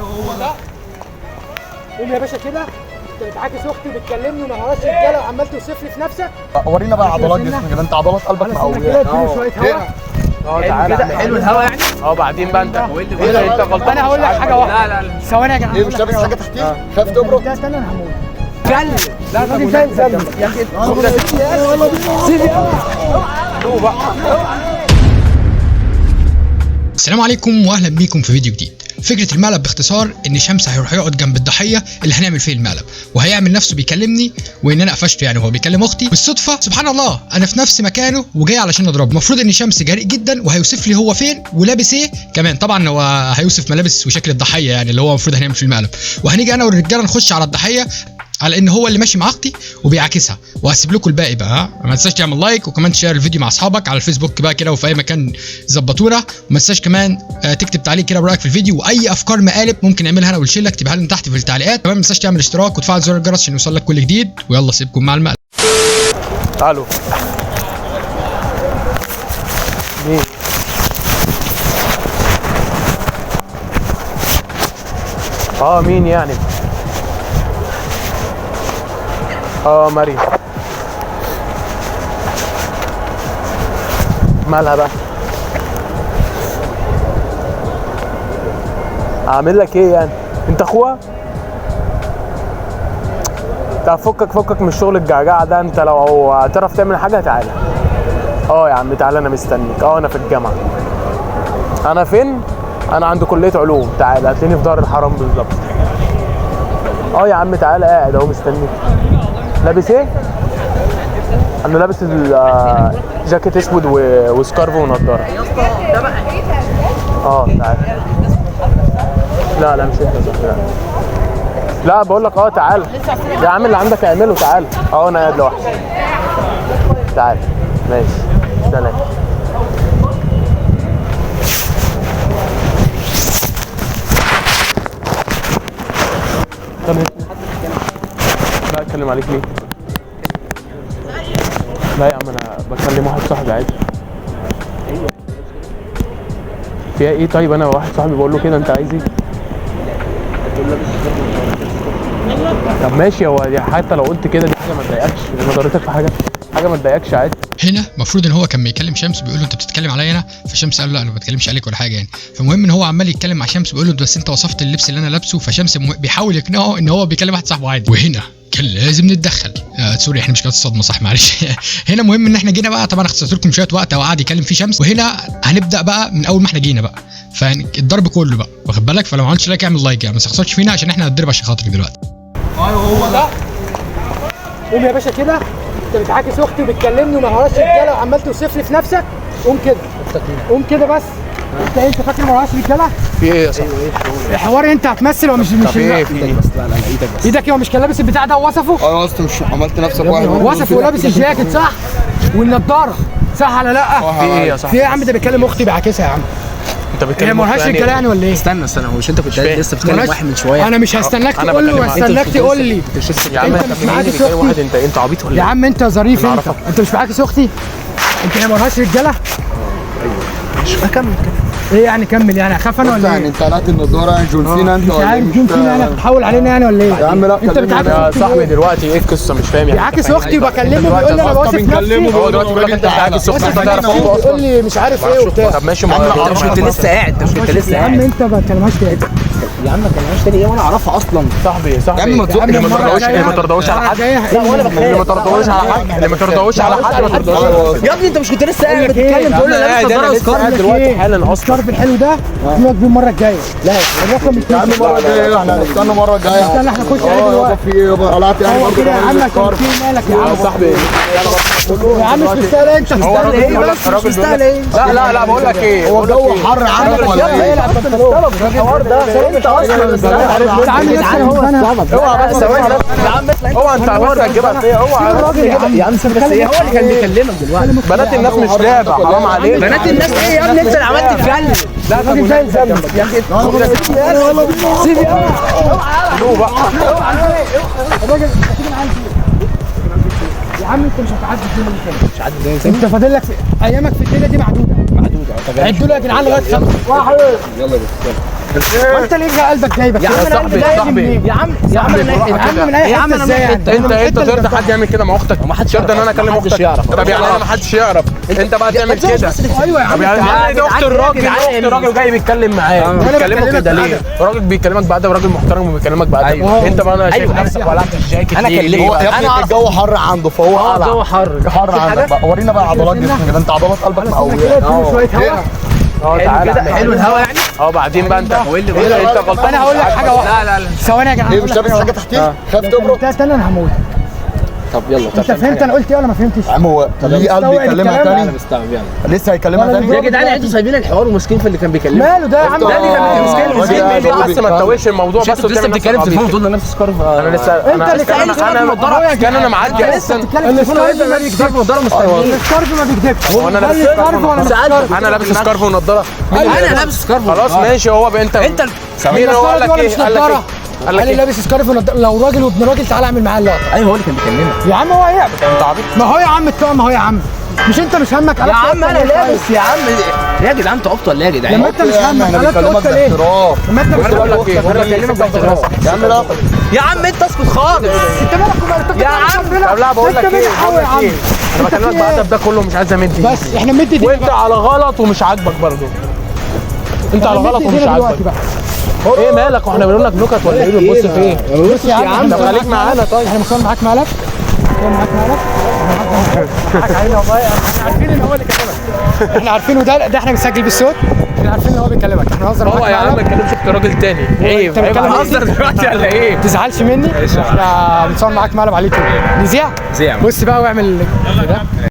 هو ده. قوم يا باشا كده، انت بتعاكس اختي وبتكلمني وما هواش رجاله وعمال توصف لي في نفسك. ورينا بقى عضلات جسمك كده، انت عضلات قلبك مقويه. شويه هوا. تعالى كده حلو الهوا يعني. بعدين بقى انت انت غلطان. انا هقول لك حاجه واحده. لا ثواني يا جماعه. ايه مش لابس حاجه تحتيه؟ خايف تبرد؟ ده استنى انا هموت. كلم. لا الراجل ده يلزمني يا اخي. سيبي بقى. السلام عليكم واهلا بيكم في فيديو جديد. فكره المقلب باختصار ان شمس هيروح يقعد جنب الضحيه اللي هنعمل فيه المقلب، وهيعمل نفسه بيكلمني وان انا قفشته، يعني هو بيكلم اختي. بالصدفه سبحان الله انا في نفس مكانه وجاي علشان اضربه. المفروض ان شمس جريء جدا وهيوصف لي هو فين ولابس ايه كمان. طبعا هو هيوصف ملابس وشكل الضحيه يعني اللي هو المفروض هنعمل فيه المقلب، وهنيجي انا والرجاله نخش على الضحيه على ان هو اللي ماشي مع اختي وبيعاكسها. وهسيب لكم الباقي بقى. ما تنساش تعمل لايك وكمان تشير الفيديو مع اصحابك على الفيسبوك بقى كده وفي اي مكان ظبطونا. وما تنساش كمان تكتب تعليق كده برايك في الفيديو، واي افكار مقالب ممكن نعملها انا والشله اكتبها لنا تحت في التعليقات. كمان ما تنساش تعمل اشتراك وتفعل زر الجرس عشان يوصلك كل جديد. ويلا سيبكم مع المقلب. تعالوا. مين؟ مين يعني؟ مريم. مالها بقى؟ اعمل لك ايه يعني؟ انت اخوها؟ طب فكك من الشغل الجعجعه ده. انت لو هتعرف تعمل حاجه تعالى. يا عم تعالى انا مستنيك. انا في الجامعه. انا فين؟ انا عند كليه علوم. تعالى هتلاقيني في دار الحرام بالظبط. يا عم تعالى قاعد اهو مستنيك. لابس ايه؟ انا لابس جاكيت اسود وسكارف ونضاره. يا اسطى ده بقى تعالى. لا مش انت صح. لا بقول لك تعالى يا عم، اللي عندك اعمله. تعالى انا قاعد لوحدي. تعالى ماشي سلام. لا اتكلم عليك ليه؟ لا يا عم انا بكلم واحد صاحبي عادي. فيها ايه؟ طيب انا واحد صاحبي بقول له كده، انت عايز ايه؟ طب ماشي، هو حتى لو قلت كده دي حاجه ما تضايقكش؟ انا ضريتك في حاجه ما تضايقكش عادي. هنا المفروض ان هو كان بيكلم شمس بيقول له انت بتتكلم عليا انا، فشمس قال له لا انا ما بتكلمش عليك ولا حاجه يعني. فالمهم ان هو عمال يتكلم مع شمس بيقول له بس انت وصفت اللبس اللي انا لابسه، فشمس بيحاول يقنعه ان هو بيكلم واحد صاحبه عادي. وهنا كان لازم نتدخل. سوري احنا مش كانت الصدمه صح معلش. هنا مهم ان احنا جينا بقى، طبعا اختصرت لكم شويه وقت وقعد يكلم فيه شمس. وهنا هنبدا بقى من اول ما احنا جينا بقى، فالضرب كله بقى واخد بالك. فلو ما عملتش لايك اعمل لايك يعني، ما تخسرش فينا عشان احنا هنضرب عشان خاطرك دلوقتي. هو ده. قوم يا باشا كده، انت بتعاكس اختي وبتكلمني وما هواش رجاله وعمال توصف لي في نفسك. قوم كده قوم كده بس. انت فاكر ما هواش رجاله؟ في ايه يا صاحبي؟ الحوار انت هتمثل ومش ايه في ايه؟ ايدك هو مش كان لابس البتاع ده ووصفه؟ يا اسطى مش عملت نفسك واحد وصفه ولابس الجاكيت صح؟ والنضاره صح ولا لا؟ في ايه يا صاحبي؟ في ايه يا عم؟ ده بيكلم اختي بيعاكسها يا عم. انت بتكلم هي ما هواش رجاله يعني ولا ايه؟ استنى هو مش انت كنت لسه بتكلم واحد من شويه؟ انا مش هستناك تقول له، هستناك تقول لي. يا عم انت معاكس واحد. انت عبيط ولا ايه؟ يا عم انت ظريف. انت مش معاكس اختي؟ انت هي ما هواش رجاله؟ ايوه مش هكمل كده. ايه يعني كمل يعني؟ اخاف انا ولا ايه؟ انت قلعت النضاره جون سينا انت ولا ايه؟ جون سينا انا بتحول علينا يعني ولا ايه؟ يا عم لا انت بتعاكس يا صاحبي دلوقتي ايه القصه؟ مش فاهم يعني. بيعاكس اختي وبكلمه بيقول لي انا بوصف نفسي. هو دلوقتي بيقول لك انت بتعاكس اختي، انت تعرف ايه اصلا؟ بيقول لي مش عارف ايه وبتاع. طب ماشي، انت مش كنت لسه قاعد؟ يا عم انت ما تكلمهاش كده يا عم. ما كلمهاش تاني ايه وانا اعرفها اصلا؟ صاحبي يا عم ما تزقش. اللي ما ترضاهوش على حد. لا وانا بخاف. اللي ما ترضاهوش على حد. اللي ما ترضاهوش على حد. يا ابني انت مش كنت لسه قاعد بتتكلم تقول لي انا لابس نضاره وسكارف دلوقتي حالا اصلا. السكارف الحلو ده سيبك بيه المره الجايه. لا الرقم مش يا عم المره الجايه احنا هنستنى المره الجايه. استنى احنا نخش عليه دلوقتي. في ايه يابا؟ قلعت يعني برضه كده يا عم في مالك يا عم صاحبي؟ يا عم مش مستاهل. انت مستاهل ايه بس؟ مش مستاهل ايه؟ لا بقول لك ايه، هو الجو حر عندك ولا ايه؟ الحوار ده انت اصلا يا عم لسه هو انا اوعى بس ثواني يا عم. اوعى انت عاوز تجيبها فيا. اوعى يا عم سيب بس. ايه هو اللي كان بيكلمك دلوقتي؟ بنات الناس مش لعبه، حرام عليك. بنات الناس ايه يا ابني؟ انت اللي عملت تتكلم. لا طب ازاي يلزمك يا اخي؟ سيبي يا عم انت مش هتعدي الدنيا اللي فاتت. مش عادي زي انت فاضل لك ايامك في الدنيا دي معدوده. معدوده. عدوا له يا جدعان لغايه 5 1 يلا بس وانت ليه قلبك جايبك يا عم صاحبي صاحبي يا عم انا ناحية. يا عم انا ازاي يعني؟ انت ترضى حد يعمل كده مع اختك؟ ما حدش ترضى ان انا اكلم محدش اختك؟ يعرف. طب يعني انا ما حدش يعرف انت بقى تعمل كده؟ ايوه يا طب عم يعني يا دي اخت جدعان الراجل، يا اخت جدعان الراجل جاي بيتكلم معاه بيتكلموا بكلمك كده ليه؟ بأدب. راجل بيكلمك بأدب، راجل محترم وبيكلمك بأدب. أيوة. انت بقى انا شايف أيوة. نفسك ولعت الجاكيت أنا ليه؟ كلمت. هو ليه؟ يا ابني أنا الجو حر عنده فهو قلع. الجو حر حر عندك بقى. ورينا بقى عضلات جسمك كده، انت عضلات قلبك مقويه. شويه هوا تعالى كده حلو الهوا يعني. بعدين بقى انت انت غلطان. انا هقول لك حاجه واحده لا ثواني يا جدعان ايه مش لابس حاجه تحتيه؟ خاف تبرد؟ ده تاني انا هموت. طب يلا انت فهمت انا قلت ايه ولا ما فهمتش؟ يا عم هو ليه قلب مستوعب يكلمها الكلام؟ تاني؟ مستوعب يعني. لسه هيكلمها تاني؟ يا جدعان انتوا سايبين الحوار وماسكين في اللي كان بيكلمني. ماله ده يا عم؟ لا، دي كانت ليه بس ما تتوهش الموضوع بس انتوا لسه بتتكلم في الفون تقول انا نفس سكارف. انا لسه انت اللي قايل انا معدي اساسا بتتكلم في السكارف ما بيكذبش. نضاره مستنيه. السكارف ما بيكذبش. وانا لابس السكارف ولا مش سكارف؟ انا لابس سكارف ونضاره. انا لابس سكارف. خلاص ماشي. هو انت مين هو قال لك ايه؟ قال لك ايه؟ قال لك قال لي ايه؟ لابس سكارف لو راجل وابن راجل تعالى اعمل معاه اللقطه. ايوه هو اللي كان بيكلمني. يا عم هو ايه؟ انت عبيط. ما هو يا عم الطعم ما هو يا عم مش انت مش همك يا عم انا لابس يا عم. يا جدعان انتوا عبطوا ولا ايه يا جدعان؟ لما انت مش همك احنا قلبت بنكلمك قلت ليه؟ باحترام. لما انت مش انا بقول همك لك ايه؟ انا بكلمك باحترام. يا عم لا يا عم انت اسكت خالص. انت مالك ومالك؟ يا عم طب لا بقول لك ايه؟ بقول لك ايه؟ انا بكلمك بأدب، ده كله مش عايز امد ايدي. بس احنا مد ايدينا وانت على غلط ومش عاجبك برضه. انت على غلط ومش عاجبك. ايه مالك واحنا بنقول لك نكت ولا ايه؟ بتبص فين؟ بص يا عم طب خليك معانا طيب. احنا مصور معاك مالك؟ مصور معاك مالك؟ معاك علينا والله. احنا عارفين ان هو اللي كلمك. احنا عارفين وده احنا بنسجل بالصوت. احنا عارفين ان هو بيكلمك. احنا هنهزر هو معاك يا عم ما مالك. تكلمش اخت راجل تاني. عيب انت عيب بتكلم هنهزر دلوقتي ولا ايه؟ ما تزعلش مني. احنا بنصور معاك مقلب على اليوتيوب. نذيع؟ زي بص بقى واعمل كده.